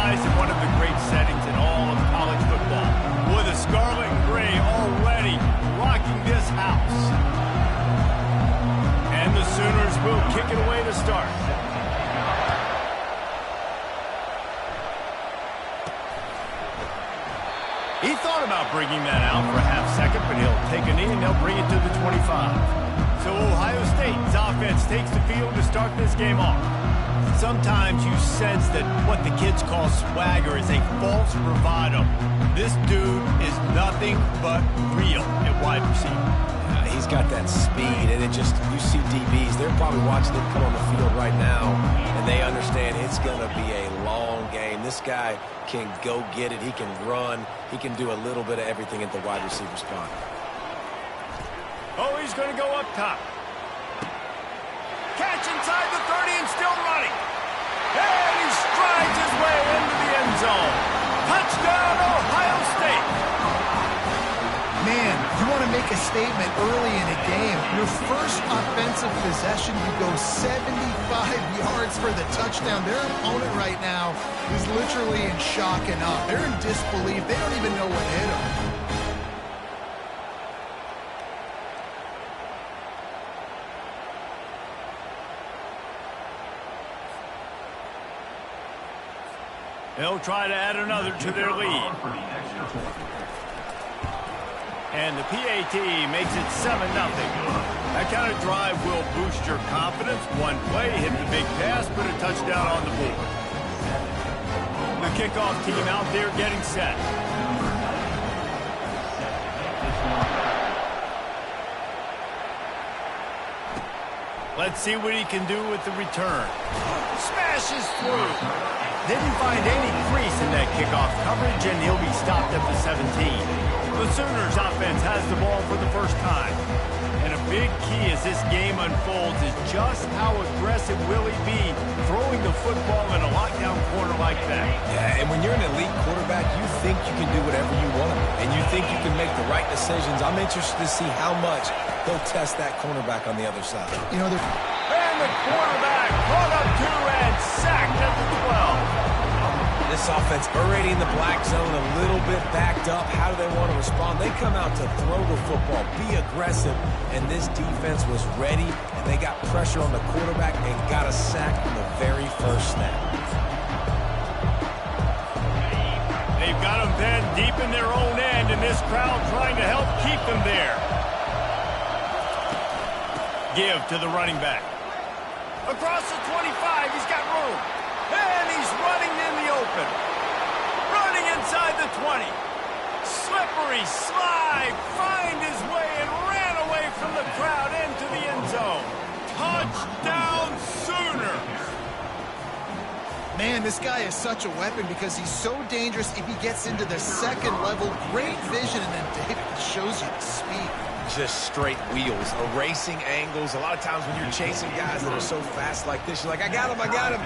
guys, in one of the great settings in all of college football, with the scarlet and gray already rocking this house. And the Sooners will kick it away to start. He thought about bringing that out for a half second, but he'll take a knee and they'll bring it to the 25. So Ohio State's offense takes the field to start this game off. Sometimes you sense that what the kids call swagger is a false bravado. This dude is nothing but real at wide receiver. He's got that speed, and it just, you see DBs, they're probably watching him come on the field right now, and they understand it's going to be a long game. This guy can go get it. He can run. He can do a little bit of everything at the wide receiver spot. Oh, he's going to go up top. Catch inside the 30 and still running. And he strides his way into the end zone. Touchdown, Ohio State. Man, you want to make a statement early in a game. Your first offensive possession, you go 75 yards for the touchdown. Their opponent right now is literally in shock and awe. They're in disbelief. They don't even know what hit them. They'll try to add another to their lead. And the PAT makes it 7-0. That kind of drive will boost your confidence. One play, hit the big pass, put a touchdown on the board. The kickoff team out there getting set. Let's see what he can do with the return. Smashes through. Didn't find any crease in that kickoff coverage, and he'll be stopped at the 17. The Sooners offense has the ball for the first time. And a big key as this game unfolds is just how aggressive will he be throwing the football in a lockdown corner like that. Yeah, and when you're an elite quarterback, you think you can do whatever you want, and you think you can make the right decisions. I'm interested to see how much he'll test that cornerback on the other side. You know, and the quarterback caught up to and sacked at the 12. This offense already in the black zone, a little bit backed up. How do they want to respond? They come out to throw the football, be aggressive, and this defense was ready, and they got pressure on the quarterback and got a sack on the very first snap. They've got them then deep in their own end, and this crowd trying to help keep them there. Give to the running back. Across the 25, he's got room. And he's running in the open. Running inside the 20. Slippery slide. Find his way and ran away from the crowd into the end zone. Touchdown Sooners. Man, this guy is such a weapon because he's so dangerous if he gets into the second level. Great vision, and then David shows you the speed. Just straight wheels, erasing angles. A lot of times when you're chasing guys that are so fast like this, you're like, I got him, I got him.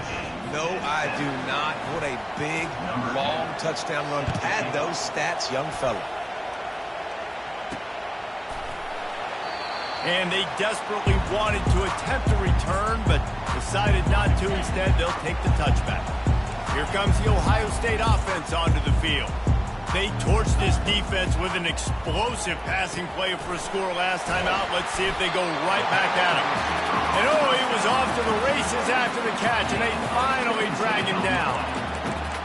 No, I do not. What a big, long touchdown run. Pad those stats, young fella. And they desperately wanted to attempt a return, but decided not to. Instead, they'll take the touchback. Here comes the Ohio State offense onto the field. They torched this defense with an explosive passing play for a score last time out. Let's see if they go right back at him. And oh, he was off to the races after the catch, and they finally drag him down.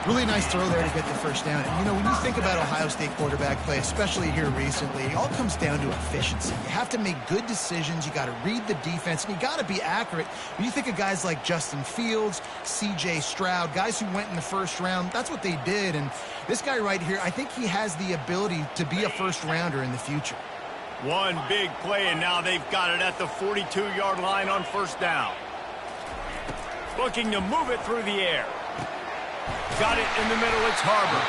Really nice throw there to get the first down. And, you know, when you think about Ohio State quarterback play, especially here recently, it all comes down to efficiency. You have to make good decisions. You got to read the defense, and you got to be accurate. When you think of guys like Justin Fields, C.J. Stroud, guys who went in the first round, that's what they did. And this guy right here, I think he has the ability to be a first-rounder in the future. One big play, and now they've got it at the 42-yard line on first down. Looking to move it through the air. Got it in the middle, it's Harbor.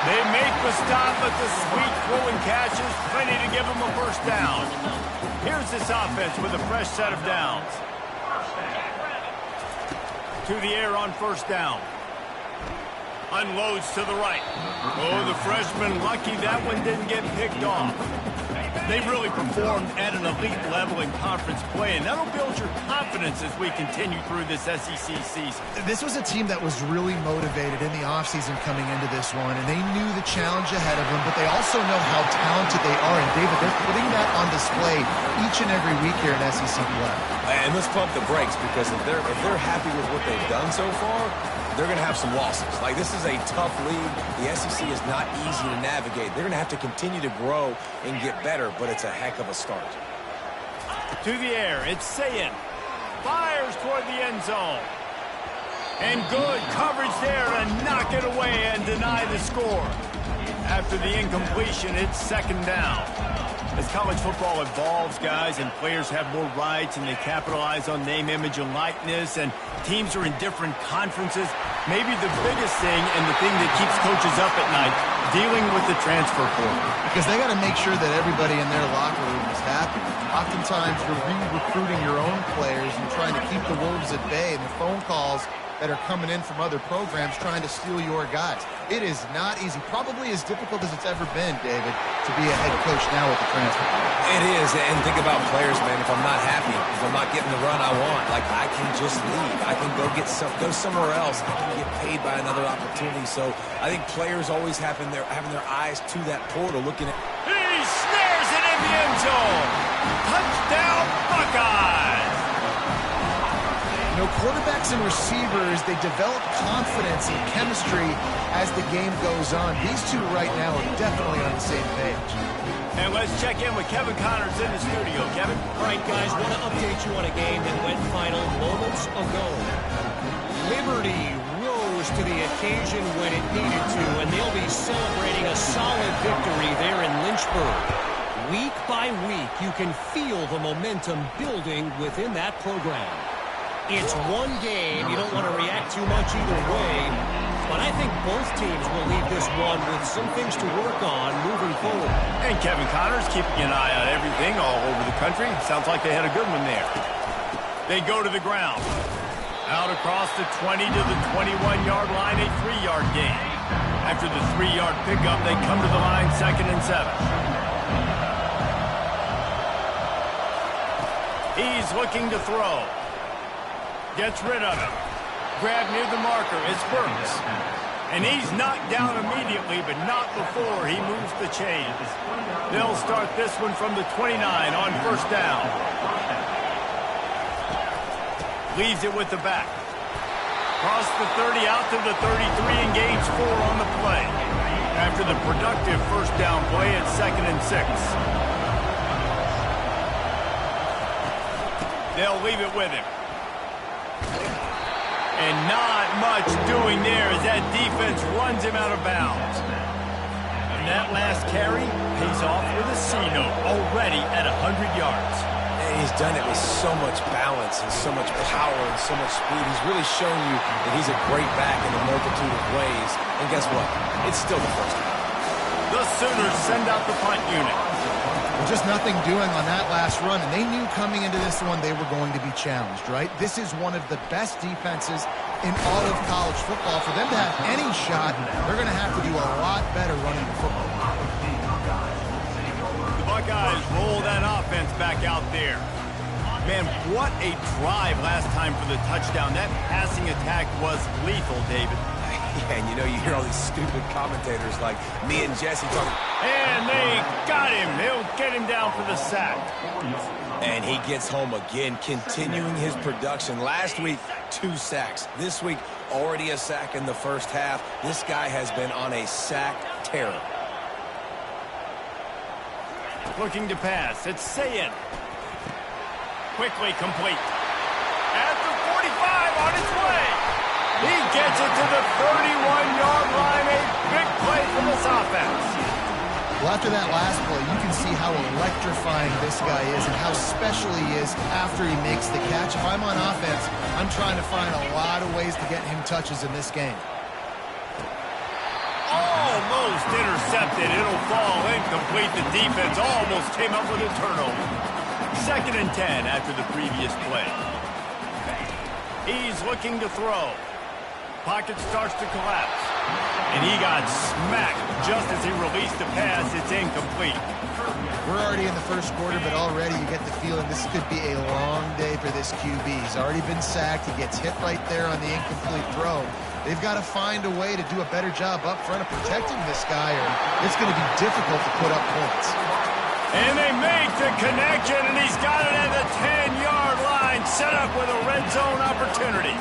They make the stop, but the sweet throwing catch is plenty to give them a first down. Here's this offense with a fresh set of downs. To the air on first down. Unloads to the right. Oh, the freshman lucky that one didn't get picked off. They've really performed at an elite level in conference play, and that'll build your confidence as we continue through this SEC season. This was a team that was really motivated in the offseason coming into this one, and they knew the challenge ahead of them, but they also know how talented they are. And, David, they're putting that on display each and every week here in SEC play. And let's pump the brakes, because if they're happy with what they've done so far, they're going to have some losses. Like, this is a tough league. The SEC is not easy to navigate. They're going to have to continue to grow and get better, but it's a heck of a start. To the air, it's Sayin. Fires toward the end zone. And good coverage there to knock it away and deny the score. After the incompletion, it's second down. As college football evolves, guys, and players have more rights and they capitalize on name, image, and likeness, and teams are in different conferences, maybe the biggest thing and the thing that keeps coaches up at night, dealing with the transfer portal. Because they got to make sure that everybody in their locker room is happy. Oftentimes, you're re-recruiting your own players and trying to keep the wolves at bay, and the phone calls that are coming in from other programs trying to steal your guys. It is not easy. Probably as difficult as it's ever been, David, to be a head coach now with the transfer. It is, and think about players, man. If I'm not happy, if I'm not getting the run I want, like, I can just leave. I can go somewhere else. I can get paid by another opportunity. So I think players always having their eyes to that portal, looking at. He snares it in the end zone. Touchdown, Buckeyes. You know, quarterbacks and receivers, they develop confidence and chemistry as the game goes on. These two right now are definitely on the same page. And let's check in with Kevin Connors in the studio. Kevin? All right, guys, want to update you on a game that went final moments ago. Liberty rose to the occasion when it needed to, and they'll be celebrating a solid victory there in Lynchburg. Week by week, you can feel the momentum building within that program. It's one game. You don't want to react too much either way. But I think both teams will leave this one with some things to work on moving forward. And Kevin Connors keeping an eye on everything all over the country. Sounds like they had a good one there. They go to the ground. Out across the 20 to the 21-yard line, a 3-yard gain. After the 3-yard pickup, they come to the line 2nd and 7. He's looking to throw. Gets rid of it. Grab near the marker. It's Burks. And he's knocked down immediately, but not before he moves the chains. They'll start this one from the 29 on first down. Leaves it with the back. Cross the 30 out to the 33 and gains 4 on the play. After the productive first down play, it's 2nd and 6. They'll leave it with him. And not much doing there as that defense runs him out of bounds. And that last carry pays off with a C note already at 100 yards. And he's done it with so much balance and so much power and so much speed. He's really shown you that he's a great back in a multitude of ways. And guess what? It's still the first down. The Sooners send out the punt unit. Just nothing doing on that last run, and they knew coming into this one they were going to be challenged, right? This is one of the best defenses in all of college football. For them to have any shot, they're going to have to do a lot better running the football. The Buckeyes roll that offense back out there. Man, what a drive last time for the touchdown. That passing attack was lethal, David. And you know, you hear all these stupid commentators like me and Jesse talking. And they got him. They'll get him down for the sack. And he gets home again, continuing his production. Last week, 2 sacks. This week, already a sack in the first half. This guy has been on a sack terror. Looking to pass. It's Sayin. Quickly complete. At the 45 on its way. He gets it to the 31-yard line. A big play for this offense. Well, after that last play, you can see how electrifying this guy is and how special he is after he makes the catch. If I'm on offense, I'm trying to find a lot of ways to get him touches in this game. Almost intercepted. It'll fall incomplete. The defense almost came up with a turnover. 2nd and 10 after the previous play. He's looking to throw. Pocket starts to collapse. And he got smacked just as he released the pass. It's incomplete. We're already in the first quarter, but already you get the feeling this could be a long day for this QB. He's already been sacked. He gets hit right there on the incomplete throw. They've got to find a way to do a better job up front of protecting this guy, or it's going to be difficult to put up points. And they make the connection, and he's got it at the 10-yard line, set up with a red zone opportunity.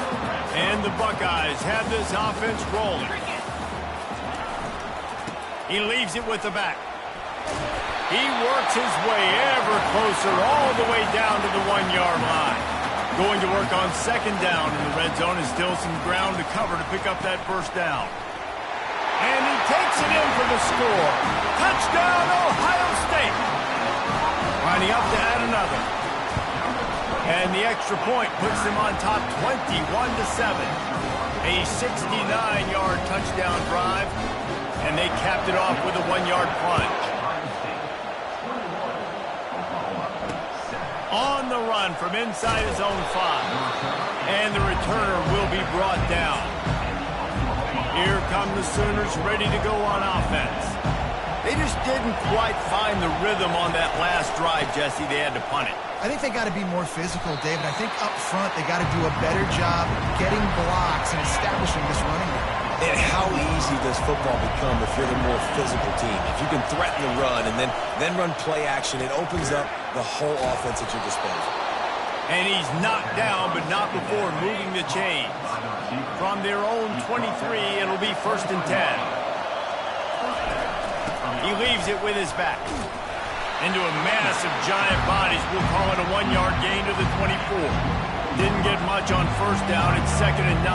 And the Buckeyes have this offense rolling. He leaves it with the back. He works his way ever closer all the way down to the 1-yard line. Going to work on second down in the red zone, and still some ground to cover to pick up that first down. And he takes it in for the score. Touchdown, Ohio State. Lining up to add another. And the extra point puts them on top 21-7. A 69-yard touchdown drive, and they capped it off with a 1-yard plunge. On the run from inside his own 5. And the returner will be brought down. Here come the Sooners ready to go on offense. They just didn't quite find the rhythm on that last drive, Jesse. They had to punt it. I think they got to be more physical, David. I think up front they got to do a better job getting blocks and establishing this running game. And how easy does football become if you're the more physical team? If you can threaten the run and then run play action, it opens up the whole offense at your disposal. And he's knocked down, but not before moving the chains. From their own 23, it'll be 1st and 10. He leaves it with his back. Into a mass of giant bodies. We'll call it a 1-yard gain to the 24. Didn't get much on first down. It's 2nd and 9.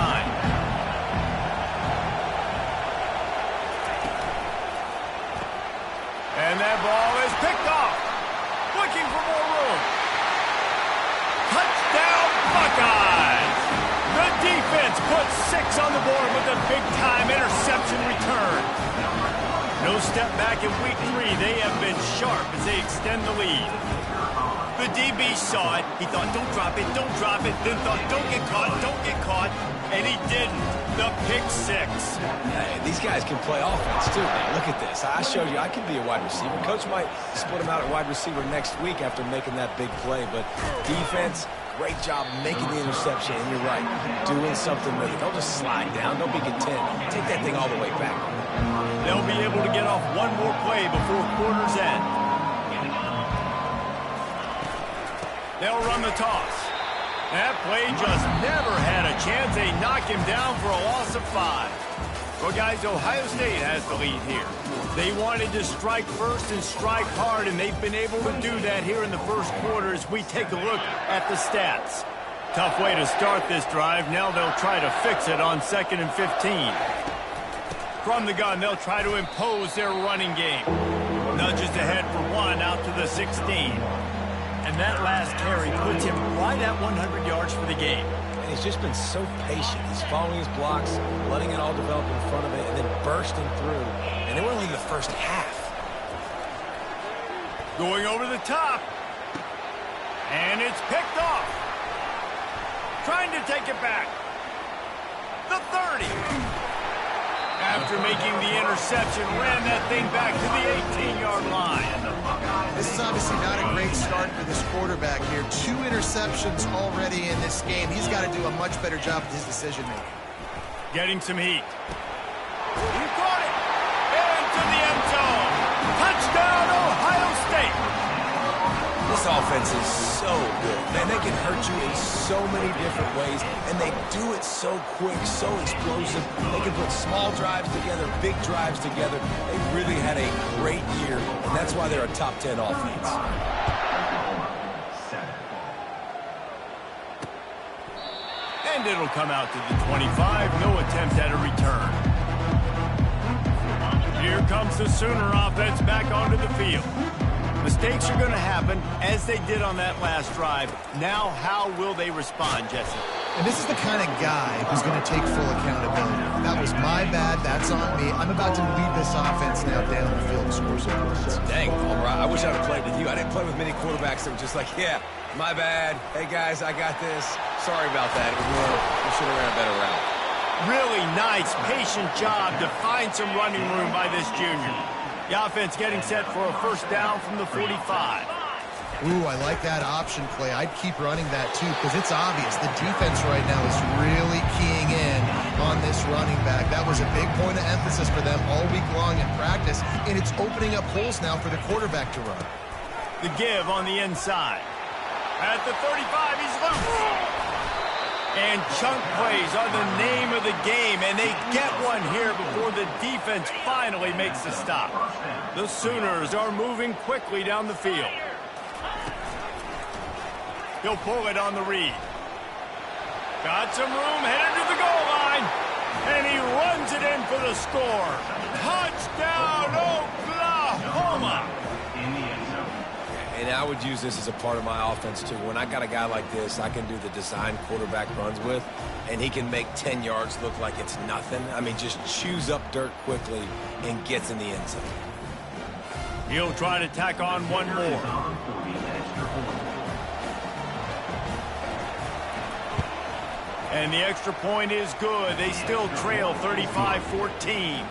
And that ball is picked off. Looking for more room. Touchdown, Buckeyes! The defense puts 6 on the board with a big-time interception return. No step back in week 3. They have been sharp as they extend the lead. The DB saw it. He thought, don't drop it, don't drop it. Then thought, don't get caught, don't get caught. And he didn't. The pick 6. Hey, these guys can play offense, too, man. Look at this. I showed you I can be a wide receiver. Coach might split him out at wide receiver next week after making that big play. But defense, great job making the interception. And you're right, doing something with it. Don't just slide down. Don't be content. Take that thing all the way back. They'll be able to get off one more play before quarter's end. They'll run the toss. That play just never had a chance. They knock him down for a loss of 5. Well, guys, Ohio State has the lead here. They wanted to strike first and strike hard, and they've been able to do that here in the first quarter as we take a look at the stats. Tough way to start this drive. Now they'll try to fix it on 2nd and 15. From the gun, they'll try to impose their running game. Nudges ahead for 1 out to the 16. And that last carry puts him right at 100 yards for the game. And he's just been so patient. He's following his blocks, letting it all develop in front of it, and then bursting through. And they were only in the first half. Going over the top. And it's picked off. Trying to take it back. The 30. After making the interception, ran that thing back to the 18-yard line. This is obviously not a great start for this quarterback here. 2 interceptions already in this game. He's got to do a much better job with his decision-making. Getting some heat. He caught it. Into the end zone. Touchdown, Ohio State. This offense is so good. Man, they can hurt you in so many different ways, and they do it so quick, so explosive. They can put small drives together, big drives together. They really had a great year, and that's why they're a top 10 offense. And it'll come out to the 25. No attempt at a return. Here comes the Sooner offense back onto the field. Mistakes are going to happen, as they did on that last drive. Now, how will they respond, Jesse? And this is the kind of guy who's going to take full accountability. That was my bad. That's on me. I'm about to lead this offense now down the field to score some points. Dang, all right. I wish I'd have played with you. I didn't play with many quarterbacks that were just like, yeah, my bad. Hey, guys, I got this. Sorry about that. It was more, we should have ran a better route. Really nice, patient job to find some running room by this junior. The offense getting set for a first down from the 45. Ooh, I like that option play. I'd keep running that too because it's obvious the defense right now is really keying in on this running back. That was a big point of emphasis for them all week long in practice, and it's opening up holes now for the quarterback to run. The give on the inside. At the 35, he's loose. And chunk plays are the name of the game, and they get one here before the defense finally makes the stop. The Sooners are moving quickly down the field. He'll pull it on the read. Got some room, headed to the goal line. And he runs it in for the score. Touchdown, Oklahoma! And I would use this as a part of my offense, too. When I got a guy like this, I can do the design quarterback runs with, and he can make 10 yards look like it's nothing. I mean, just chews up dirt quickly and gets in the end zone. He'll try to tack on one more. And the extra point is good. They still trail 35-14.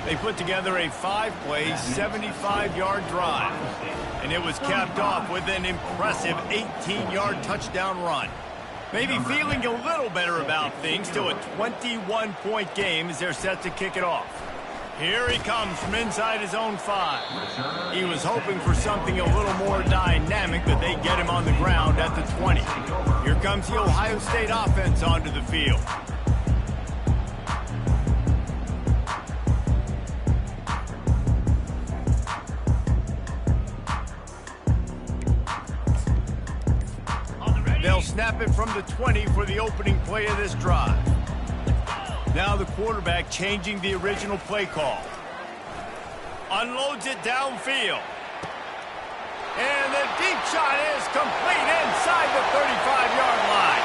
They put together a 5-play, 75-yard drive. And it was capped off with an impressive 18-yard touchdown run. Maybe feeling a little better about things. Still a 21-point game as they're set to kick it off. Here he comes from inside his own 5. He was hoping for something a little more dynamic, but they get him on the ground at the 20. Here comes the Ohio State offense onto the field. They'll snap it from the 20 for the opening play of this drive. Now the quarterback changing the original play call. Unloads it downfield. And the deep shot is complete inside the 35-yard line.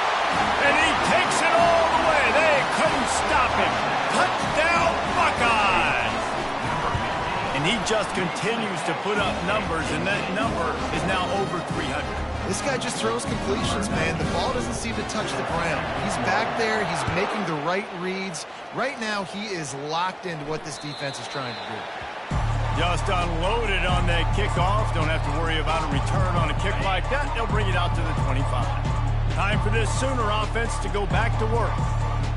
And he takes it all the way. They couldn't stop him. Touchdown, Buckeyes! And he just continues to put up numbers, and that number is now over 300. This guy just throws completions, man. The ball doesn't seem to touch the ground. He's back there. He's making the right reads. Right now, he is locked into what this defense is trying to do. Just unloaded on that kickoff. Don't have to worry about a return on a kick like that. They'll bring it out to the 25. Time for this Sooner offense to go back to work.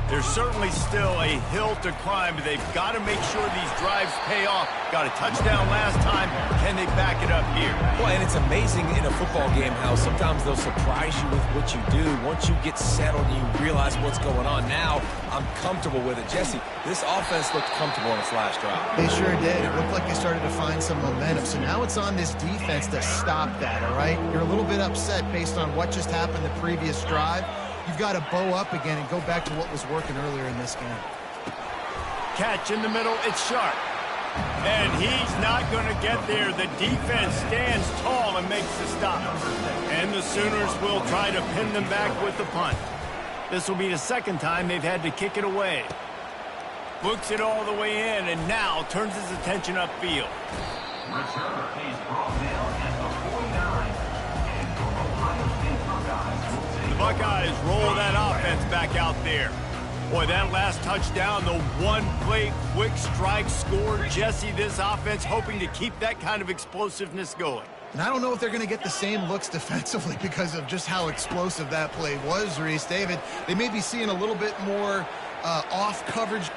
There's certainly still a hill to climb, but they've got to make sure these drives pay off. Got a touchdown last time. Can they back it up here? Well, and it's amazing in a football game how sometimes they'll surprise you with what you do. Once you get settled and you realize what's going on, now I'm comfortable with it. Jesse, this offense looked comfortable in its last drive. They sure did. It looked like they started to find some momentum. So now it's on this defense to stop that, all right? You're a little bit upset based on what just happened the previous drive. You've got to bow up again and go back to what was working earlier in this game. Catch in the middle, it's Sharp. And he's not going to get there. The defense stands tall and makes the stop. And the Sooners will try to pin them back with the punt. This will be the second time they've had to kick it away. Looks it all the way in and now turns his attention upfield. Buckeyes roll that offense back out there. Boy, that last touchdown, the one-play quick strike score. Jesse, this offense hoping to keep that kind of explosiveness going. And I don't know if they're going to get the same looks defensively because of just how explosive that play was, Reese. David, they may be seeing a little bit more off coverage.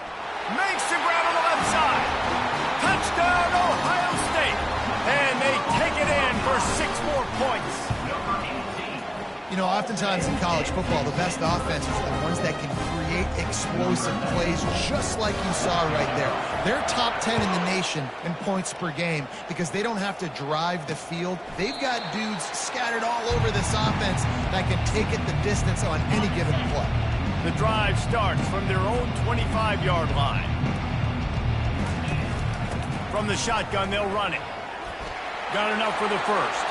Makes the grab on the left side. Touchdown, Ohio State. And they take it in for 6 more points. You know, oftentimes in college football, the best offenses are the ones that can create explosive plays just like you saw right there. They're top 10 in the nation in points per game because they don't have to drive the field. They've got dudes scattered all over this offense that can take it the distance on any given play. The drive starts from their own 25-yard line. From the shotgun, they'll run it. Got enough for the first.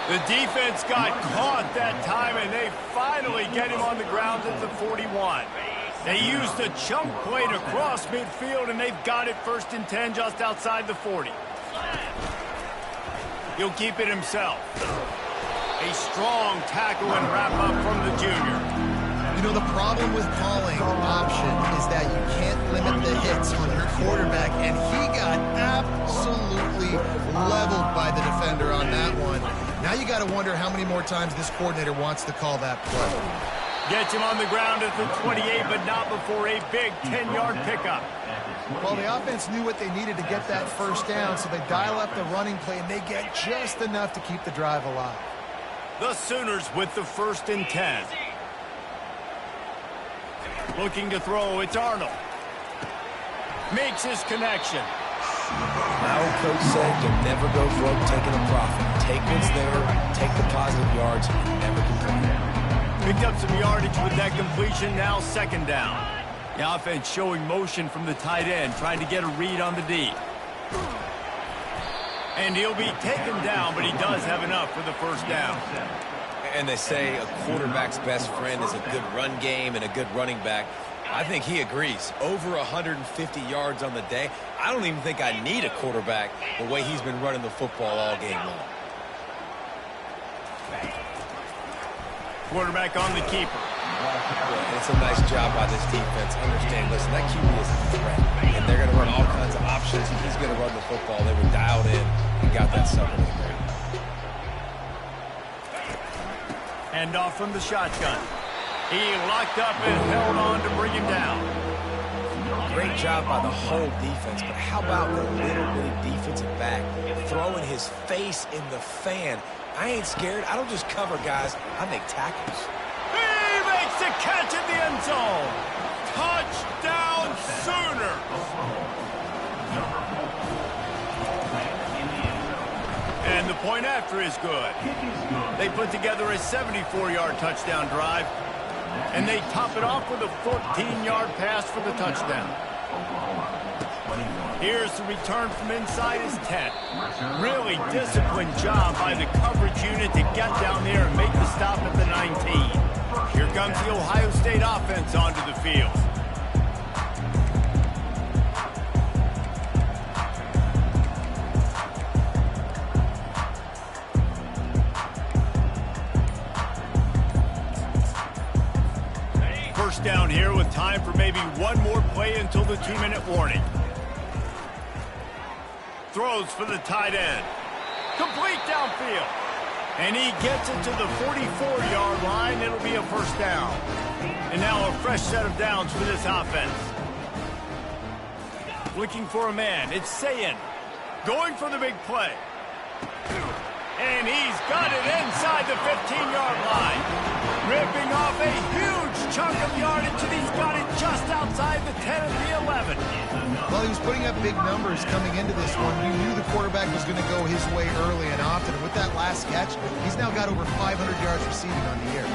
The defense got caught that time, and they finally get him on the ground at the 41. They used a chunk play to cross midfield, and they've got it 1st and 10 just outside the 40. He'll keep it himself. A strong tackle and wrap up from the junior. You know, the problem with calling option is that you can't limit the hits on your quarterback, and he got absolutely leveled by the defender on that one. Now you got to wonder how many more times this coordinator wants to call that play. Gets him on the ground at the 28, but not before a big 10-yard pickup. Well, the offense knew what they needed to get that first down, so they dial up the running play, and they get just enough to keep the drive alive. The Sooners with the 1st and 10. Looking to throw, it's Arnold. Makes his connection. My old coach said you'll never go broke taking a profit. Take what's there, take the positive yards, and never complain. Picked up some yardage with that completion, now 2nd down. The offense showing motion from the tight end, trying to get a read on the D. And he'll be taken down, but he does have enough for the 1st down. And they say a quarterback's best friend is a good run game and a good running back. I think he agrees. Over 150 yards on the day. I don't even think I need a quarterback the way he's been running the football all game long. Quarterback on the keeper. Yeah, it's a nice job by this defense. Understand, listen, that QB is a threat. And they're going to run all kinds of options. He's going to run the football. They were dialed in and got that sucker to the ground. Hand off from the shotgun. He locked up and held on to bring him down. Great job by the whole defense, but how about the little bitty defensive back throwing his face in the fan? I ain't scared. I don't just cover guys. I make tackles. He makes the catch in the end zone. Touchdown Sooners. And the point after is good. They put together a 74-yard touchdown drive, and they top it off with a 14-yard pass for the touchdown. Here's the return from inside his 10. Really disciplined job by the coverage unit to get down there and make the stop at the 19. Here comes the Ohio State offense onto the field. First down here with time for maybe one more play until the 2-minute warning. Throws for the tight end. Complete downfield. And he gets it to the 44-yard line. It'll be a 1st down. And now a fresh set of downs for this offense. Looking for a man. It's Sayin. Going for the big play. And he's got it inside the 15-yard line. Ripping off a huge chunk of yardage, and he's got it just outside the 10 of the 11. Well, he was putting up big numbers coming into this one. You knew the quarterback was going to go his way early and often. And with that last catch, he's now got over 500 yards receiving on the year.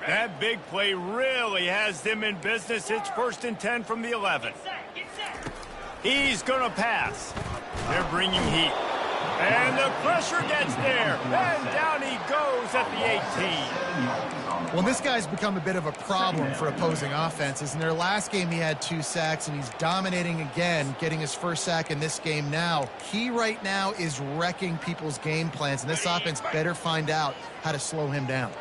That big play really has them in business. It's 1st and 10 from the 11. He's going to pass. They're bringing heat. And the pressure gets there. And down he goes at the 18. Well, this guy's become a bit of a problem for opposing offenses. In their last game, he had 2 sacks, and he's dominating again, getting his 1st sack in this game now. He right now is wrecking people's game plans, and this offense better find out how to slow him down.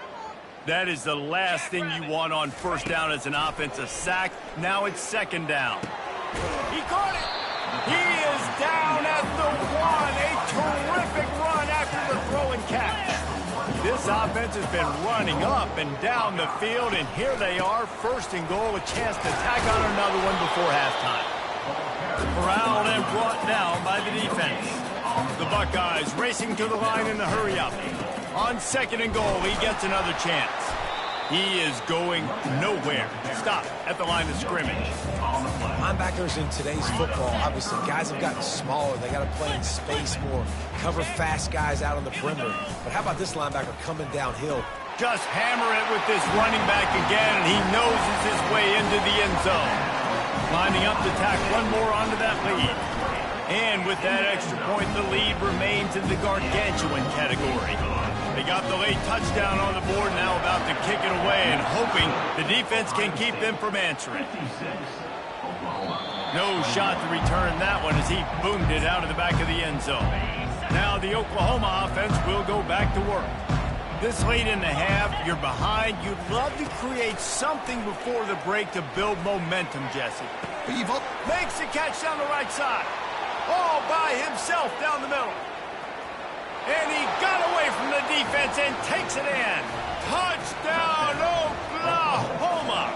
That is the last thing you want on 1st down as an offensive sack. Now it's 2nd down. He caught it. He is down at the 1. A terrific run after the throw and catch. This offense has been running up and down the field, and here they are, 1st and goal, a chance to tack on another one before halftime. Corralled and brought down by the defense. The Buckeyes racing to the line in the hurry-up. On 2nd and goal, he gets another chance. He is going nowhere. Stop at the line of scrimmage. Linebackers in today's football, obviously, guys have gotten smaller. They got to play in space more, cover fast guys out on the perimeter. But how about this linebacker coming downhill? Just hammer it with this running back again, and he noses his way into the end zone. Lining up to tack one more onto that lead. And with that extra point, the lead remains in the gargantuan category. They got the late touchdown on the board, now about to kick it away and hoping the defense can keep them from answering. No shot to return that one as he boomed it out of the back of the end zone. Now the Oklahoma offense will go back to work. This late in the half, you're behind. You'd love to create something before the break to build momentum, Jesse. Makes the catch down the right side. All by himself down the middle. And he got away from the defense and takes it in. Touchdown, Oklahoma!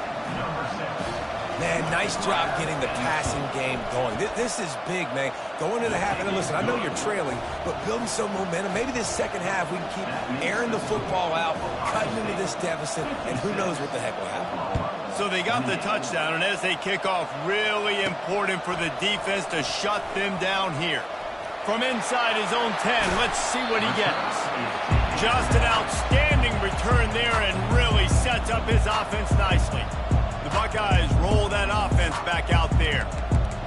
Man, nice job getting the passing game going. This is big, man. Going into the half, and listen, I know you're trailing, but building some momentum. Maybe this second half we can keep airing the football out, cutting into this deficit, and who knows what the heck will happen. So they got the touchdown, and as they kick off, really important for the defense to shut them down here. From inside his own 10, let's see what he gets. Just an outstanding return there and really sets up his offense nicely. The Buckeyes roll that offense back out there.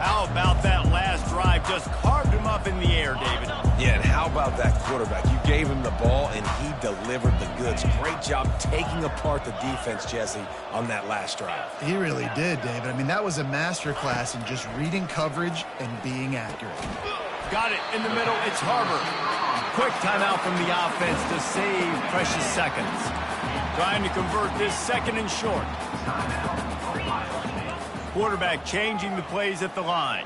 How about that last drive? Just carved him up in the air, David. Yeah, and how about that quarterback? You gave him the ball, and he delivered the goods. Great job taking apart the defense, Jesse, on that last drive. He really did, David. I mean, that was a masterclass in just reading coverage and being accurate. Got it in the middle. It's Harbor. Quick timeout from the offense to save precious seconds. Trying to convert this second and short. Quarterback changing the plays at the line.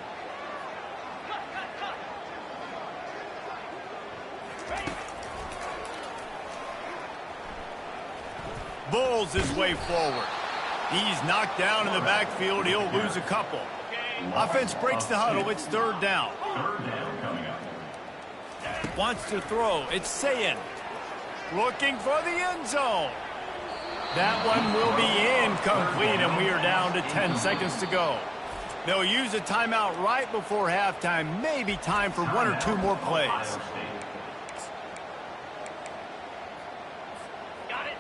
Bulls his way forward. He's knocked down in the backfield. He'll lose a couple. Offense breaks the huddle. It's third down. Wants to throw. It's Sayin. Looking for the end zone. That one will be incomplete, and we are down to 10 seconds to go. They'll use a timeout right before halftime. Maybe time for one or two more plays.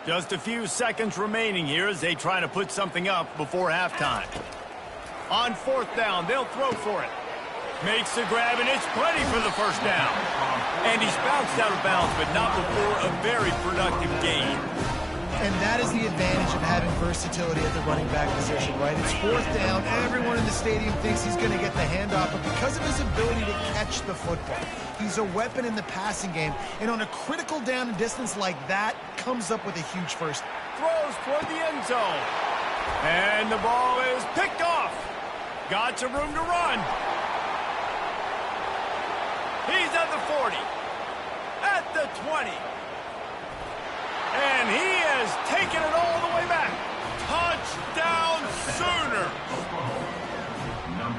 Just a few seconds remaining here as they try to put something up before halftime. On fourth down, they'll throw for it. Makes the grab, and it's plenty for the first down. And he's bounced out of bounds, but not before a very productive gain. And that is the advantage of having versatility at the running back position, right? It's fourth down. Everyone in the stadium thinks he's going to get the handoff, but because of his ability to catch the football, he's a weapon in the passing game. And on a critical down and distance like that, comes up with a huge first. Throws toward the end zone. And the ball is picked off. Got some room to run. He's at the 40. At the 20. And he has taken it all the way back. Touchdown Sooner.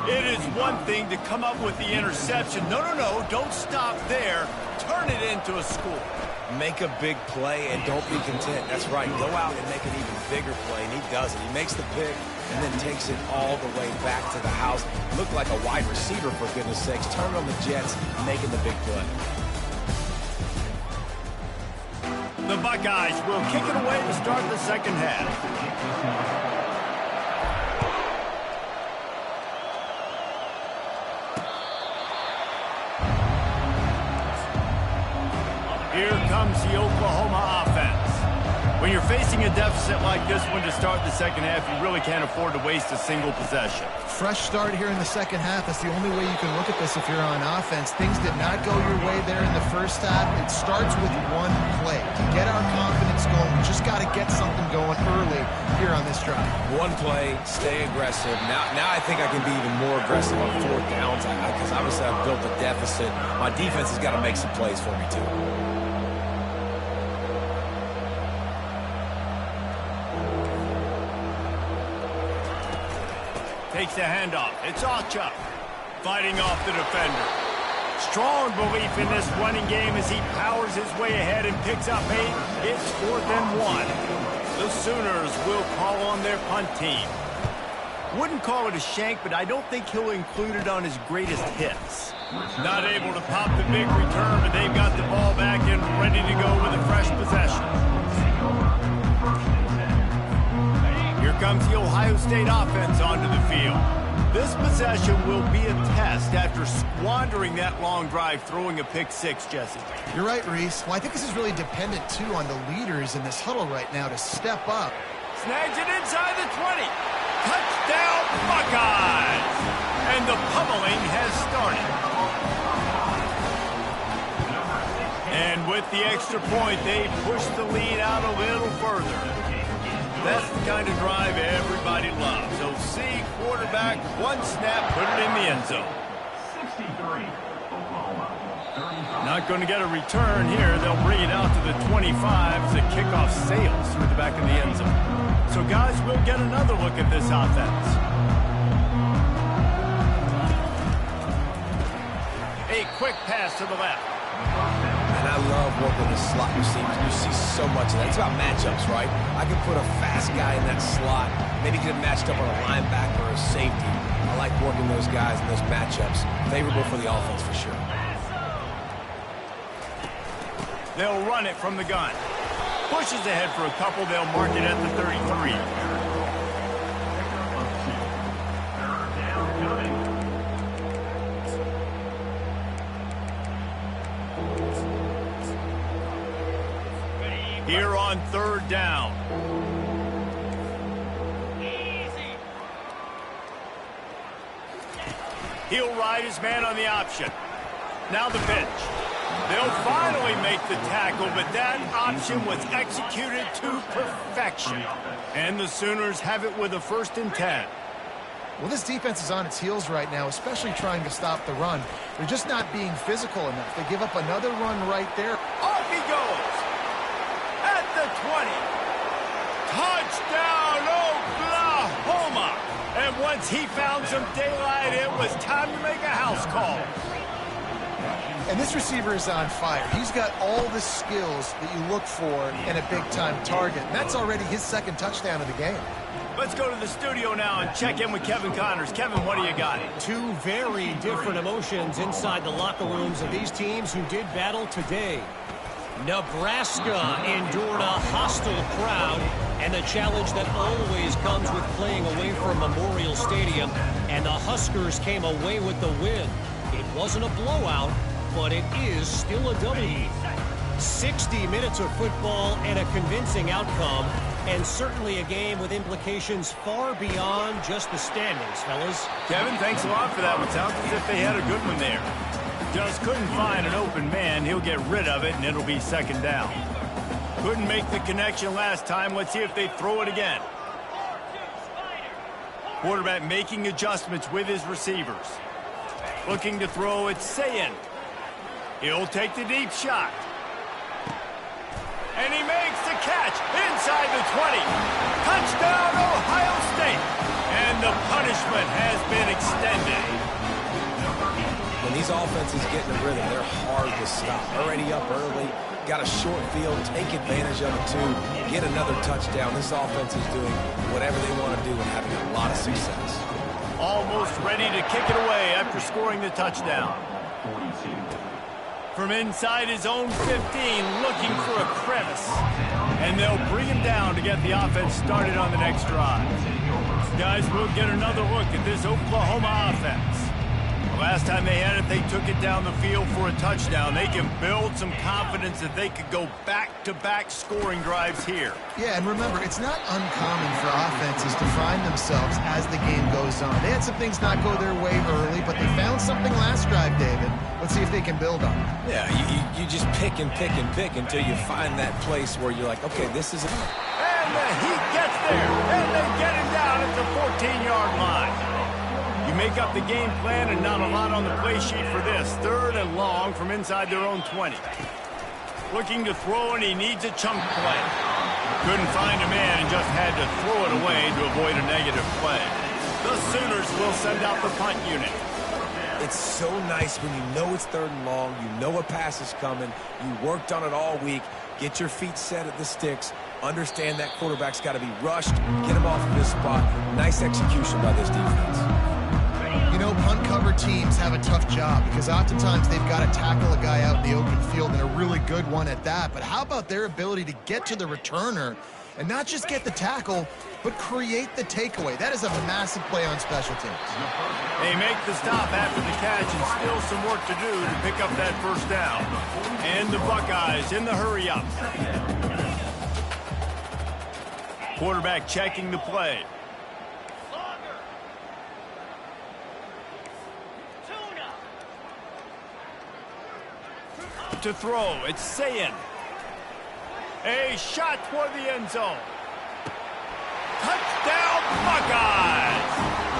It is one thing to come up with the interception. No, don't stop there. Turn it into a score. Make a big play and don't be content. That's right. Go out and make an even bigger play, and he does it. He makes the pick and then takes it all the way back to the house. Looked like a wide receiver, for goodness sakes. Turn on the Jets, making the big play. The Buckeyes will kick it away to start the second half. Here comes the Oklahoma offense. When you're facing a deficit like this one to start the second half, you really can't afford to waste a single possession. Fresh start here in the second half. That's the only way you can look at this if you're on offense. Things did not go your way there in the first half. It starts with one play. To get our confidence going, we just got to get something going early here on this drive. One play, stay aggressive. Now I think I can be even more aggressive on fourth downs because obviously I've built a deficit. My defense has got to make some plays for me too. Takes the handoff. It's Ocha fighting off the defender. Strong belief in this running game as he powers his way ahead and picks up 8. It's 4th and 1. The Sooners will call on their punt team. Wouldn't call it a shank, but I don't think he'll include it on his greatest hits. Not able to pop the big return, but they've got the ball back and ready to go with a fresh possession. Here comes the Ohio State offense onto the field. This possession will be a test after squandering that long drive, throwing a pick 6, Jesse. You're right, Reese. Well, I think this is really dependent, too, on the leaders in this huddle right now to step up. Snags it inside the 20. Touchdown, Buckeyes! And the pummeling has started. And with the extra point, they push the lead out a little further. That's the kind of drive everybody loves. So see quarterback, one snap, put it in the end zone. 63, Oklahoma. 35. Not going to get a return here. They'll bring it out to the 25 as the kickoff sails through the back of the end zone. So, guys, we'll get another look at this offense. A quick pass to the left. And I love working the slot receivers. You see so much of that. It's about matchups, right? I can put a fast guy in that slot, maybe get him matched up on a linebacker or a safety. I like working those guys in those matchups. Favorable for the offense for sure. They'll run it from the gun. Pushes ahead for a couple. They'll mark it at the 33. Here on third down. He'll ride his man on the option. Now the pitch. They'll finally make the tackle, but that option was executed to perfection. And the Sooners have it with a 1st and 10. Well, this defense is on its heels right now, especially trying to stop the run. They're just not being physical enough. They give up another run right there. Off he goes. At the 20. Touchdown, Oklahoma. And once he found some daylight, it was time to make a house call. And this receiver is on fire. He's got all the skills that you look for in a big-time target. And that's already his 2nd touchdown of the game. Let's go to the studio now and check in with Kevin Connors. Kevin, what do you got? Two very different emotions inside the locker rooms of these teams who did battle today. Nebraska endured a hostile crowd and the challenge that always comes with playing away from Memorial Stadium, and the Huskers came away with the win. It wasn't a blowout, but it is still a W. 60 minutes of football and a convincing outcome, and certainly a game with implications far beyond just the standings, fellas. Kevin, thanks a lot for that one. Sounds as if they had a good one there. Just couldn't find an open man. He'll get rid of it, and it'll be 2nd down. Couldn't make the connection last time. Let's see if they throw it again. Quarterback making adjustments with his receivers. Looking to throw it, Sayin. He'll take the deep shot. And he makes the catch inside the 20. Touchdown, Ohio State. And the punishment has been extended. When these offenses get in a rhythm, they're hard to stop. Already up early, got a short field, take advantage of it too, get another touchdown. This offense is doing whatever they want to do and having a lot of success. Almost ready to kick it away after scoring the touchdown. From inside his own 15, looking for a crevice. And they'll bring him down to get the offense started on the next drive. Guys, we'll get another look at this Oklahoma offense. Last time they had it, they took it down the field for a touchdown. They can build some confidence that they could go back-to-back scoring drives here. Yeah, and remember, it's not uncommon for offenses to find themselves as the game goes on. They had some things not go their way early, but they found something last drive, David. Let's see if they can build on it. Yeah, you just pick and pick and pick until you find that place where you're like, okay, this is it. And the Heat gets there, and they get him down at the 14-yard line. You make up the game plan and not a lot on the play sheet for this. 3rd and long from inside their own 20. Looking to throw, and he needs a chunk play. Couldn't find a man and just had to throw it away to avoid a negative play. The Sooners will send out the punt unit. It's so nice when you know it's 3rd and long, you know a pass is coming, you worked on it all week, get your feet set at the sticks, understand that quarterback's got to be rushed, get him off of this spot. Nice execution by this defense. You know, punt cover teams have a tough job because oftentimes they've got to tackle a guy out in the open field, and a really good one at that. But how about their ability to get to the returner and not just get the tackle, but create the takeaway? That is a massive play on special teams. They make the stop after the catch, and still some work to do to pick up that 1st down. And the Buckeyes in the hurry-up. Quarterback checking the play. To throw, it's Sayin. A shot toward the end zone. Touchdown, Buckeyes!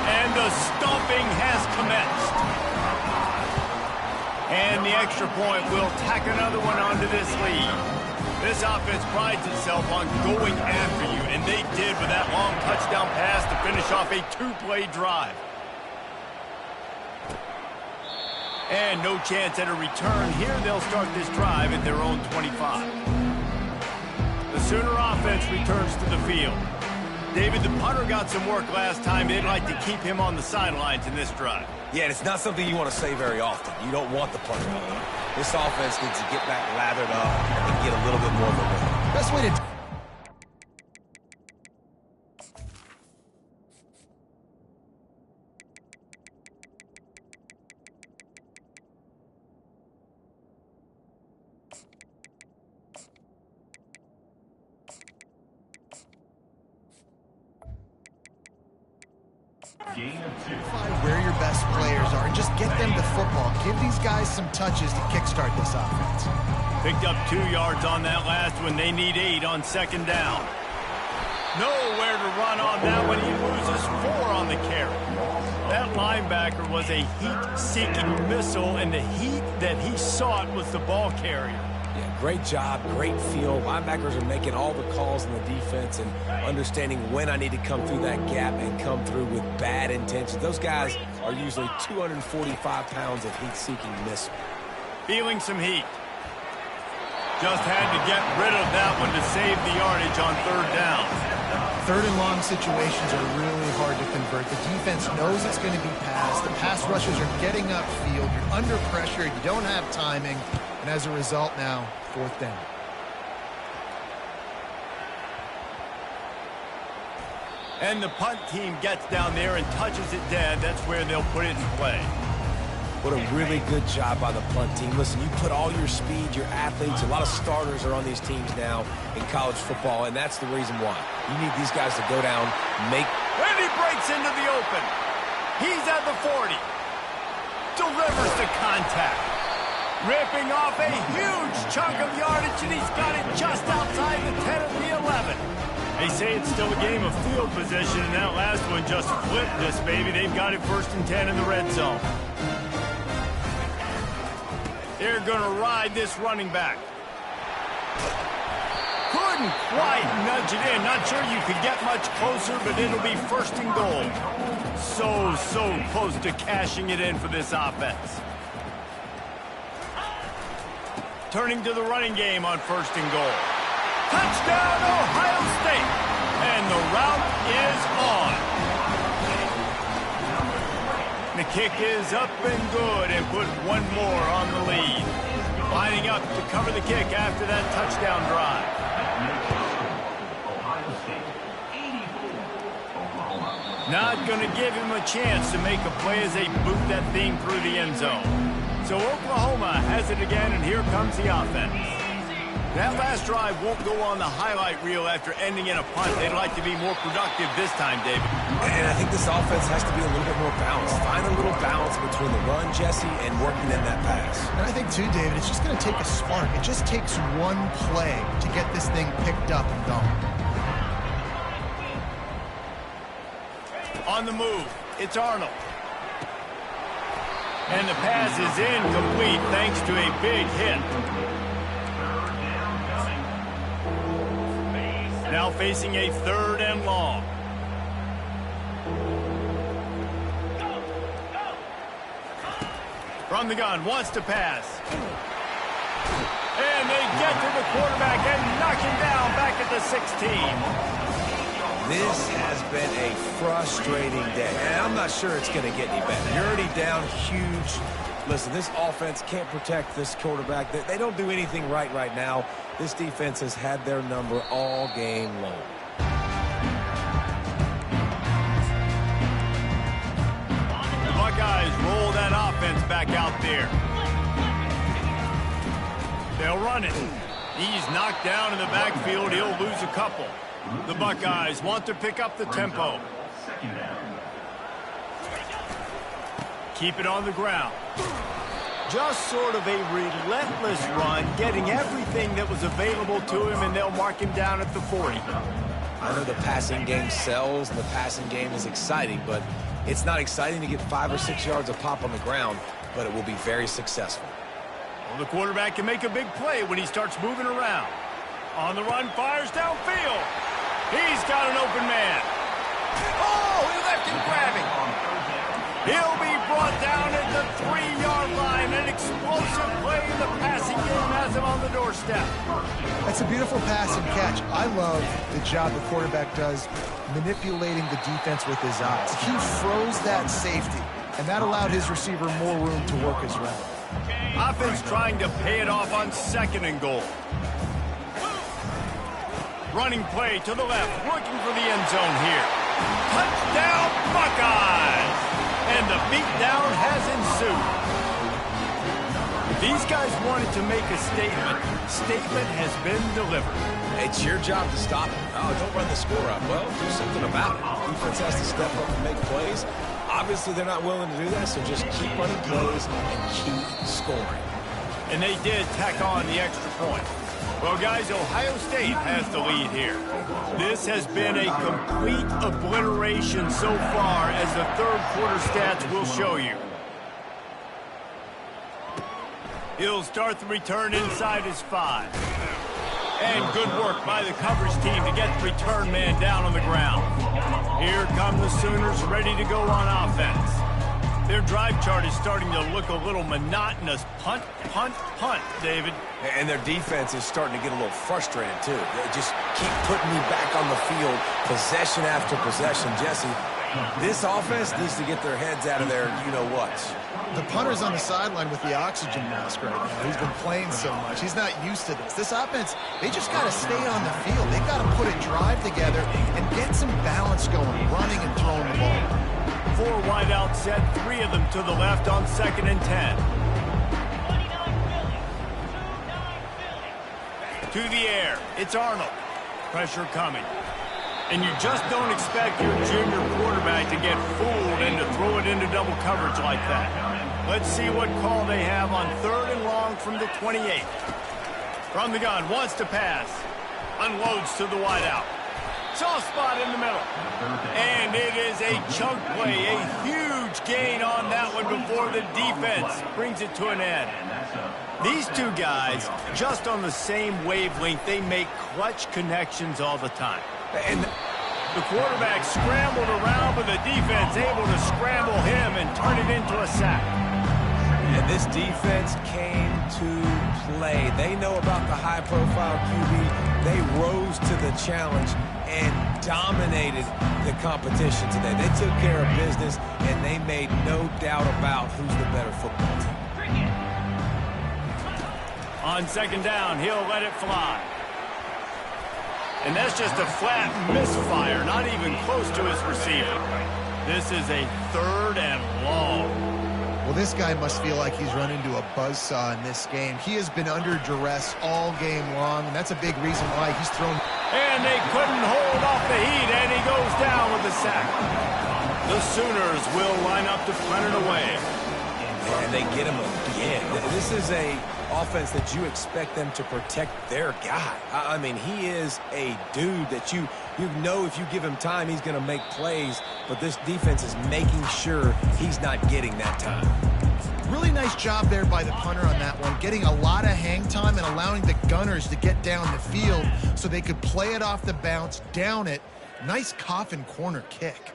And the stomping has commenced. And the extra point will tack another one onto this lead. This offense prides itself on going after you, and they did with that long touchdown pass to finish off a two-play drive. And no chance at a return here. They'll start this drive at their own 25. The Sooner offense returns to the field. David, the punter got some work last time. They'd like to keep him on the sidelines in this drive. Yeah, and it's not something you want to say very often. You don't want the punter on. This offense needs to get back lathered up and get a little bit more momentum. Best way to... Gain of 2. Find where your best players are and just get them the football. Give these guys some touches to kickstart this offense. Picked up 2 yards on that last one. They need 8 on second down. Nowhere to run on that one. He loses 4 on the carry. That linebacker was a heat-seeking missile, and the heat that he sought was the ball carrier. Yeah, great job, great feel. Linebackers are making all the calls in the defense and understanding when I need to come through that gap and come through with bad intentions. Those guys are usually 245 pounds of heat-seeking missile. Feeling some heat. Just had to get rid of that one to save the yardage on third down. Third and long situations are really hard to convert. The defense knows it's going to be passed. The pass rushers are getting upfield. You're under pressure. You don't have timing. And as a result now, fourth down. And the punt team gets down there and touches it dead. That's where they'll put it in play. What a really good job by the punt team. Listen, you put all your speed, your athletes, a lot of starters are on these teams now in college football, and that's the reason why. You need these guys to go down, make... And he breaks into the open. He's at the 40. Delivers the contact. Ripping off a huge chunk of yardage, and he's got it just outside the 10 of the 11. They say it's still a game of field position, and that last one just flipped this baby. They've got it 1st and 10 in the red zone. They're going to ride this running back. Couldn't quite nudge it in. Not sure you could get much closer, but it'll be 1st and goal. So close to cashing it in for this offense. Turning to the running game on 1st and goal. Touchdown, Ohio State. And the route is on. The kick is up and good and put one more on the lead. Lining up to cover the kick after that touchdown drive. Ohio State, 84. Oklahoma. Not going to give him a chance to make a play as they boot that thing through the end zone. So Oklahoma has it again, and here comes the offense. That last drive won't go on the highlight reel after ending in a punt. They'd like to be more productive this time, David. And I think this offense has to be a little bit more balanced. Find a little balance between the run, Jesse, and working in that pass. And I think, too, David, it's just going to take a spark. It just takes one play to get this thing picked up and going. On the move, it's Arnold. And the pass is incomplete thanks to a big hit. Now facing a 3rd and long. From the gun, wants to pass. And they get to the quarterback and knock him down back at the 16. This has been a frustrating day, and I'm not sure it's going to get any better. You're already down huge. Listen, this offense can't protect this quarterback. They don't do anything right now. This defense has had their number all game long. The Buckeyes roll that offense back out there. They'll run it. He's knocked down in the backfield. He'll lose a couple. The Buckeyes want to pick up the tempo. Second down. Keep it on the ground. Just sort of a relentless run, getting everything that was available to him, and they'll mark him down at the 40. I know the passing game sells, and the passing game is exciting, but it's not exciting to get 5 or 6 yards of pop on the ground, but it will be very successful. Well, the quarterback can make a big play when he starts moving around. On the run, fires downfield. He's got an open man. Oh, he left him grabbing. He'll be brought down at the 3-yard line. An explosive play in the passing game has him on the doorstep. That's a beautiful pass and catch. I love the job the quarterback does manipulating the defense with his eyes. He froze that safety, and that allowed his receiver more room to work his route. Offense trying to pay it off on 2nd and goal. Running play to the left, looking for the end zone here. Touchdown, Buckeyes! And the beatdown has ensued. These guys wanted to make a statement. Statement has been delivered. It's your job to stop him. Oh, don't run the score up. Well, do something about it. Defense has to step up and make plays. Obviously, they're not willing to do that, so just keep running plays and keep scoring. And they did tack on the extra point. Well, guys, Ohio State has the lead here. This has been a complete obliteration so far, as the third quarter stats will show you. He'll start the return inside his 5. And good work by the coverage team to get the return man down on the ground. Here come the Sooners ready to go on offense. Their drive chart is starting to look a little monotonous. Punt, punt, punt, David. And their defense is starting to get a little frustrated, too. They just keep putting me back on the field, possession after possession. Jesse, this offense needs to get their heads out of their you-know-whats. The punter's on the sideline with the oxygen mask right now. He's been playing so much. He's not used to this. This offense, they just got to stay on the field. They've got to put a drive together and get some balance going, running and throwing the ball. 4 wideouts set, 3 of them to the left on 2nd and 10. To the air, it's Arnold. Pressure coming. And you just don't expect your junior quarterback to get fooled and to throw it into double coverage like that. Let's see what call they have on 3rd and long from the 28. From the gun, wants to pass. Unloads to the wideout. Soft spot in the middle. And it is a chunk play, a huge gain on that one before the defense brings it to an end. These two guys, just on the same wavelength, they make clutch connections all the time. And the quarterback scrambled around, but the defense able to scramble him and turn it into a sack. And this defense came to play. They know about the high-profile QB. They rose to the challenge and dominated the competition today. They took care of business, and they made no doubt about who's the better football team. On 2nd down, he'll let it fly. And that's just a flat misfire, not even close to his receiver. This is a 3rd and long. Well, this guy must feel like he's run into a buzzsaw in this game. He has been under duress all game long, and that's a big reason why he's thrown. And they couldn't hold off the heat, and he goes down with a sack. The Sooners will line up to punt it away. And they get him again. This is a offense that you expect them to protect their guy. I mean, he is a dude that you know if you give him time, he's going to make plays, but this defense is making sure he's not getting that time. Really nice job there by the punter on that one, getting a lot of hang time and allowing the gunners to get down the field so they could play it off the bounce, down it. Nice coffin corner kick.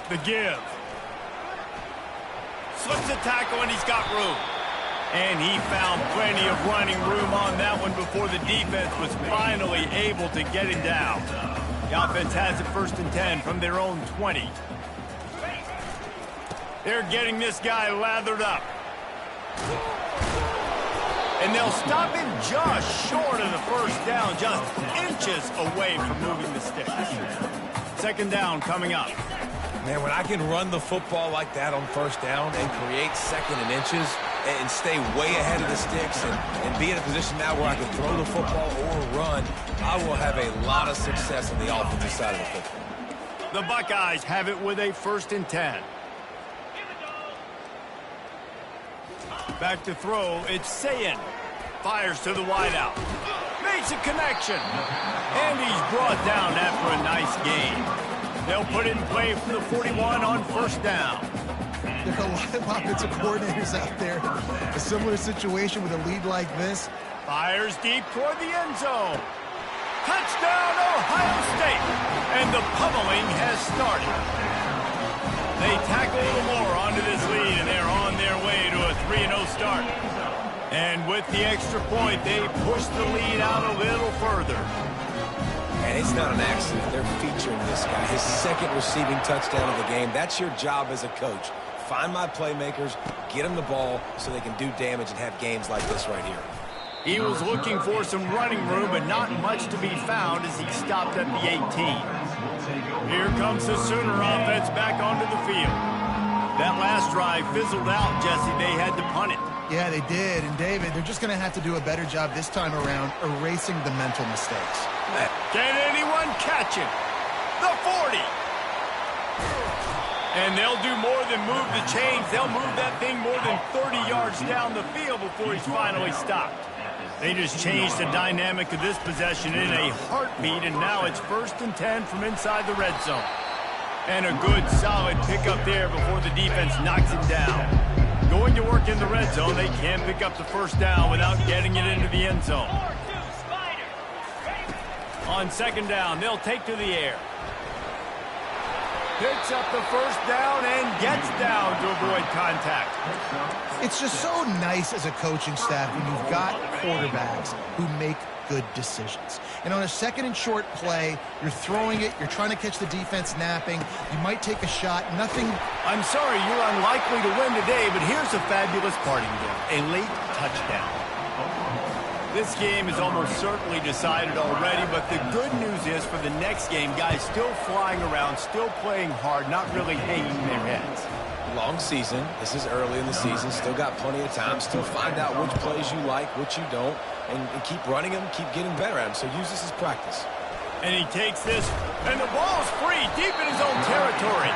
The give. Slips a tackle, and he's got room. And he found plenty of running room on that one before the defense was finally able to get him down. The offense has it 1st and 10 from their own 20. They're getting this guy lathered up. And they'll stop him just short of the 1st down, just inches away from moving the sticks. 2nd down coming up. Man, when I can run the football like that on 1st down and create 2nd and inches and stay way ahead of the sticks and be in a position now where I can throw the football or run, I will have a lot of success on the offensive side of the football. The Buckeyes have it with a 1st and 10. Back to throw, it's Sayin. Fires to the wideout. Makes a connection. And he's brought down after a nice gain. They'll put it in play from the 41 on 1st down. There are a lot of offensive coordinators out there. A similar situation with a lead like this. Fires deep toward the end zone. Touchdown, Ohio State. And the pummeling has started. They tackle a little more onto this lead, and they're on their way to a 3-0 start. And with the extra point, they push the lead out a little further. And it's not an accident. They're featuring this guy. His 2nd receiving touchdown of the game. That's your job as a coach. Find my playmakers, get them the ball so they can do damage and have games like this right here. He was looking for some running room, but not much to be found as he stopped at the 18. Here comes the Sooner offense back onto the field. That last drive fizzled out, Jesse. They had to punt it. Yeah, they did. And, David, they're just going to have to do a better job this time around erasing the mental mistakes. Can anyone catch him? The 40. And they'll do more than move the chains. They'll move that thing more than 30 yards down the field before he's finally stopped. They just changed the dynamic of this possession in a heartbeat, and now it's 1st and 10 from inside the red zone. And a good, solid pickup there before the defense knocks him down. Going to work in the red zone, they can't pick up the 1st down without getting it into the end zone. On 2nd down, they'll take to the air. Picks up the 1st down and gets down to avoid contact. It's just so nice as a coaching staff when you've got quarterbacks who make good decisions. And on a 2nd and short play, you're throwing it, you're trying to catch the defense napping, you might take a shot, nothing. I'm sorry you're unlikely to win today, but here's a fabulous parting gift, a late touchdown. This game is almost certainly decided already, but the good news is for the next game, guys still flying around, still playing hard, not really hanging their heads. Long season. This is early in the season. Still got plenty of time. Still find out which plays you like, which you don't, and keep running them, keep getting better at them. So use this as practice. And he takes this, and the ball's free, deep in his own territory.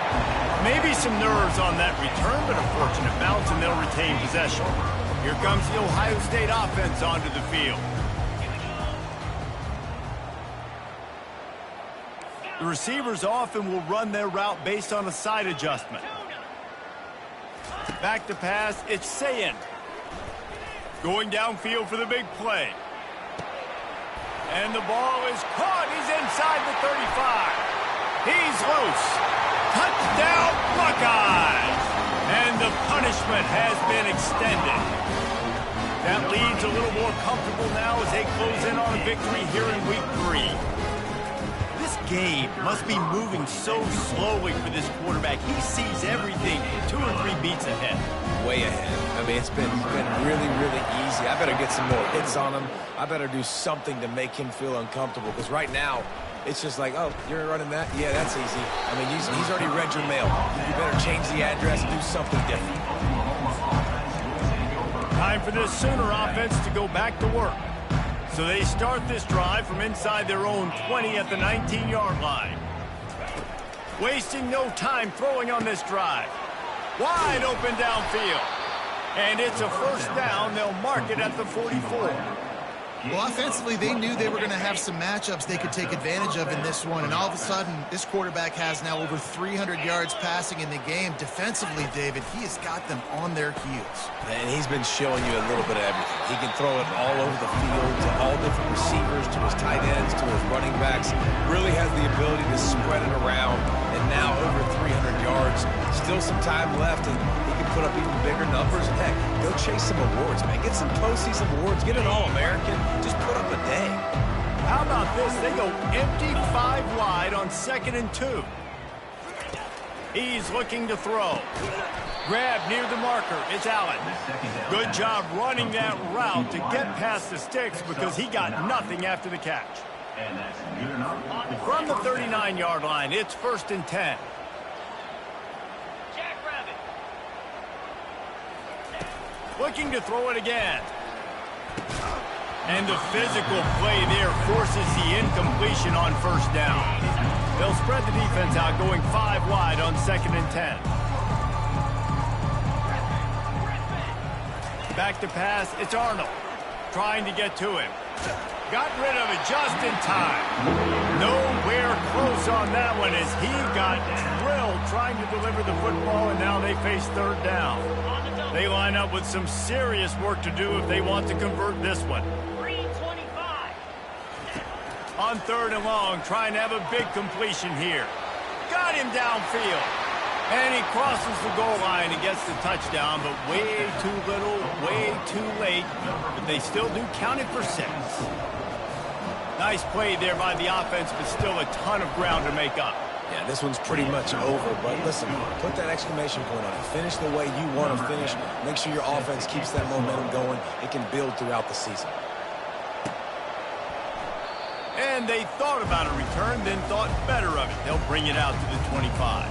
Maybe some nerves on that return, but a fortunate bounce, and they'll retain possession. Here comes the Ohio State offense onto the field. The receivers often will run their route based on a side adjustment. Back to pass, it's Sayin. Going downfield for the big play. And the ball is caught. He's inside the 35. He's loose. Touchdown, Buckeyes! And the punishment has been extended. That leads a little more comfortable now as they close in on a victory here in week 3. This game must be moving so slowly for this quarterback. He sees everything 2 or 3 beats ahead. Way ahead. I mean, it's been really, really easy. I better get some more hits on him. I better do something to make him feel uncomfortable, because right now, it's just like, oh, you're running that? Yeah, that's easy. I mean, he's already read your mail. You better change the address and do something different. Time for this Sooner offense to go back to work. So they start this drive from inside their own 20 at the 19-yard line. Wasting no time throwing on this drive. Wide open downfield. And it's a 1st down. They'll mark it at the 44. Well, offensively, they knew they were going to have some matchups they could take advantage of in this one, and all of a sudden, this quarterback has now over 300 yards passing in the game. Defensively, David, he has got them on their heels. And he's been showing you a little bit of everything. He can throw it all over the field to all different receivers, to his tight ends, to his running backs. Really has the ability to spread it around, and now over 300 yards. Still some time left, and he can put up even bigger numbers. And heck, go chase some awards, man. Get some postseason awards. Get an All-American. Just put up a day. How about this? They go empty 5 wide on 2nd and 2. He's looking to throw. Grab near the marker. It's Allen. Good job running that route to get past the sticks because he got nothing after the catch. From the 39-yard line, it's 1st and 10. Looking to throw it again. And the physical play there forces the incompletion on 1st down. They'll spread the defense out, going 5 wide on 2nd and 10. Back to pass, it's Arnold. Trying to get to him. Got rid of it just in time. Nowhere close on that one as he got drilled trying to deliver the football, and now they face 3rd down. They line up with some serious work to do if they want to convert this one. 3:25. On 3rd and long, trying to have a big completion here. Got him downfield. And he crosses the goal line and gets the touchdown, but way too little, way too late. But they still do count it for 6. Nice play there by the offense, but still a ton of ground to make up. Yeah, this one's pretty much over, but listen, put that exclamation point on it. Finish the way you want to finish. Make sure your offense keeps that momentum going. It can build throughout the season. And they thought about a return, then thought better of it. They'll bring it out to the 25.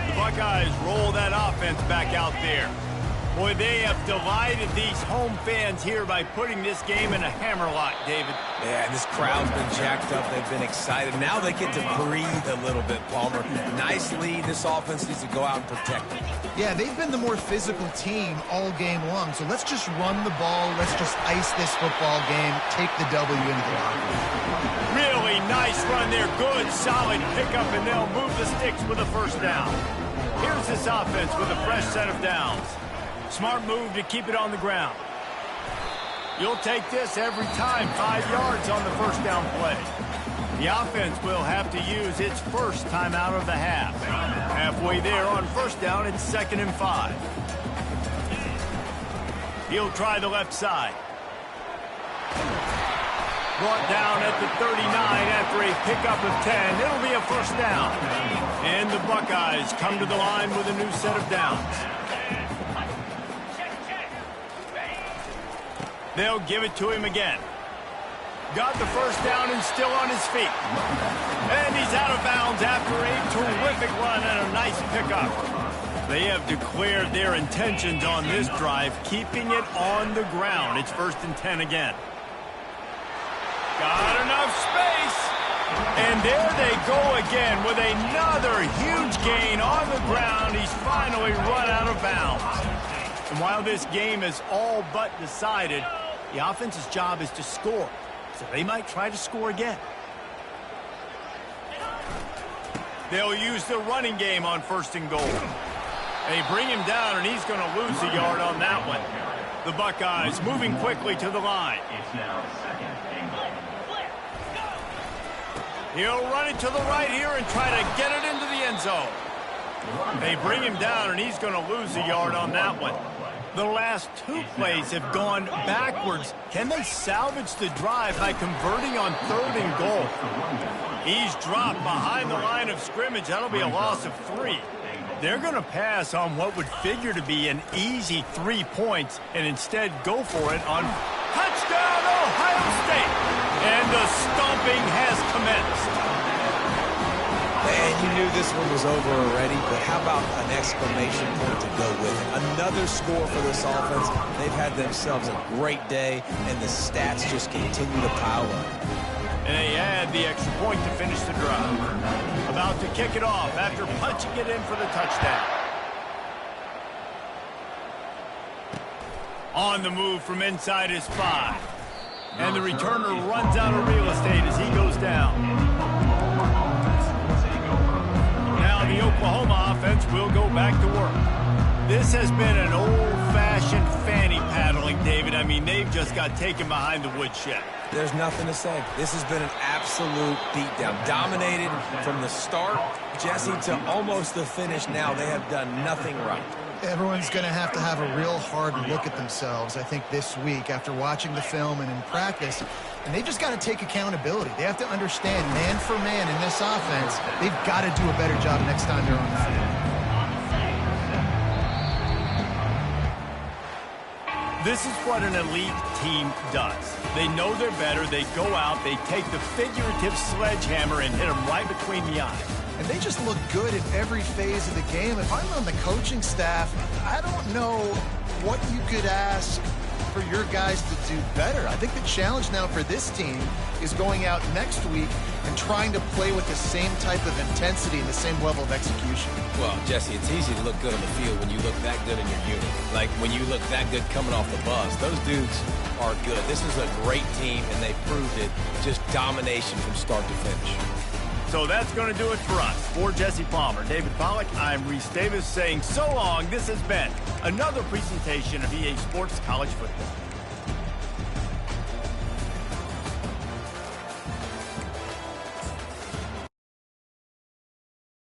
The Buckeyes roll that offense back out there. Boy, they have delighted these home fans here by putting this game in a hammerlock, David. Yeah, this crowd's been jacked up. They've been excited. Now they get to breathe a little bit, Palmer. Nice lead. This offense needs to go out and protect it. Yeah, they've been the more physical team all game long, so let's just run the ball. Let's just ice this football game, take the W into the locker room. Really nice run there. Good, solid pickup, and they'll move the sticks with a 1st down. Here's this offense with a fresh set of downs. Smart move to keep it on the ground. You'll take this every time, 5 yards on the 1st down play. The offense will have to use its first timeout of the half. Halfway there on 1st down, it's 2nd and 5. He'll try the left side. Brought down at the 39 after a pickup of 10. It'll be a 1st down. And the Buckeyes come to the line with a new set of downs. They'll give it to him again. Got the 1st down and still on his feet. And he's out of bounds after a terrific run and a nice pickup. They have declared their intentions on this drive, keeping it on the ground. It's 1st and 10 again. Got enough space. And there they go again with another huge gain on the ground. He's finally run out of bounds. And while this game is all but decided, the offense's job is to score. So they might try to score again. They'll use the running game on 1st and goal. They bring him down, and he's going to lose a yard on that one. The Buckeyes moving quickly to the line. It's now 2nd and goal. He'll run it to the right here and try to get it into the end zone. They bring him down, and he's going to lose a yard on that one. The last 2 plays have gone backwards. Can they salvage the drive by converting on 3rd and goal? He's dropped behind the line of scrimmage. That'll be a loss of 3. They're going to pass on what would figure to be an easy 3 points and instead go for it on touchdown Ohio State. And the stomping has commenced. And you knew this one was over already, but how about an exclamation point to go with it? Another score for this offense. They've had themselves a great day, and the stats just continue to pile up. And they add the extra point to finish the drive. About to kick it off after punching it in for the touchdown. On the move from inside his 5. And the returner runs out of real estate as he goes down. The Oklahoma offense will go back to work. This has been an old-fashioned fanny paddling, David. I mean, they've just got taken behind the woodshed. There's nothing to say. This has been an absolute beatdown. Dominated from the start, Jesse, to almost the finish now. They have done nothing right. Everyone's going to have a real hard look at themselves, I think, this week after watching the film and in practice. And they've just got to take accountability. They have to understand, man for man in this offense, they've got to do a better job next time they're on the field. This is what an elite team does. They know they're better. They go out, they take the figurative sledgehammer and hit them right between the eyes. And they just look good in every phase of the game. If I'm on the coaching staff, I don't know what you could ask for your guys to do better. I think the challenge now for this team is going out next week and trying to play with the same type of intensity and the same level of execution. Well, Jesse, it's easy to look good on the field when you look that good in your unit. Like when you look that good coming off the bus. Those dudes are good. This is a great team, and they proved it. Just domination from start to finish. So that's going to do it for us. For Jesse Palmer, David Pollack, I'm Reese Davis saying so long. This has been another presentation of EA Sports College Football.